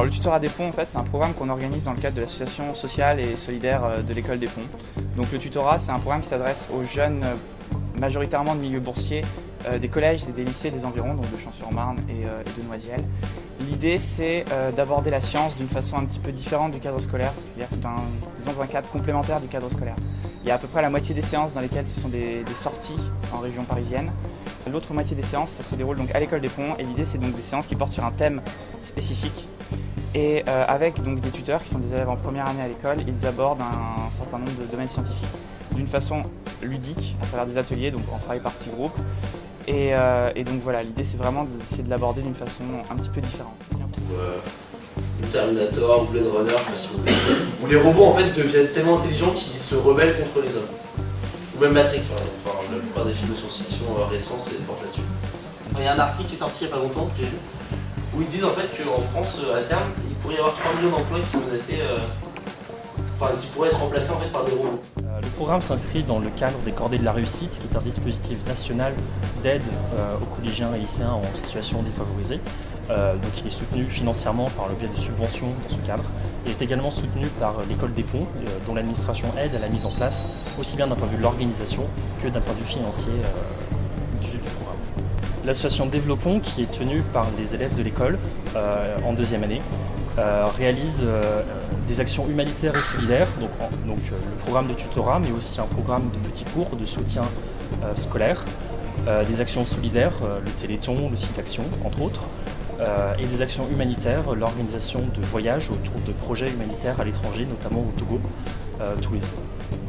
le tutorat des ponts, en fait, c'est un programme qu'on organise dans le cadre de l'association sociale et solidaire de l'école des ponts. Donc le tutorat, c'est un programme qui s'adresse aux jeunes majoritairement de milieux boursiers des collèges et des lycées des environs, donc de Champs-sur-Marne et de Noisiel. L'idée, c'est d'aborder la science d'une façon un petit peu différente du cadre scolaire, c'est-à-dire dans un cadre complémentaire du cadre scolaire. Il y a à peu près la moitié des séances dans lesquelles ce sont des sorties en région parisienne. L'autre moitié des séances, ça se déroule donc à l'école des ponts, et l'idée, c'est donc des séances qui portent sur un thème spécifique. Et avec donc des tuteurs qui sont des élèves en première année à l'école, ils abordent un certain nombre de domaines scientifiques d'une façon ludique, à travers des ateliers, donc en travail par petits groupes. Et donc voilà, l'idée c'est vraiment d'essayer de l'aborder d'une façon un petit peu différente. Ou Terminator, ou Blade Runner, je sais pas si vous connaissez, où les robots en fait deviennent tellement intelligents qu'ils se rebellent contre les hommes. Ou même Matrix par exemple, enfin, la plupart des films de science-fiction récents portent là-dessus. Il y a un article qui est sorti il n'y a pas longtemps, que j'ai lu, où ils disent en fait qu'en France, à terme, il pourrait y avoir 3 millions d'emplois qui sont menacés, qui pourraient être remplacés en fait par des robots. Le programme s'inscrit dans le cadre des Cordées de la Réussite, qui est un dispositif national d'aide aux collégiens et lycéens en situation défavorisée. Donc il est soutenu financièrement par le biais de subventions dans ce cadre. Il est également soutenu par l'école des ponts, dont l'administration aide à la mise en place, aussi bien d'un point de vue de l'organisation que d'un point de vue financier du programme. L'association Développons, qui est tenue par les élèves de l'école en deuxième année, réalise des actions humanitaires et solidaires, donc le programme de tutorat, mais aussi un programme de petits cours de soutien scolaire, des actions solidaires, le Téléthon, le site Action, entre autres, et des actions humanitaires, l'organisation de voyages autour de projets humanitaires à l'étranger, notamment au Togo, tous les ans.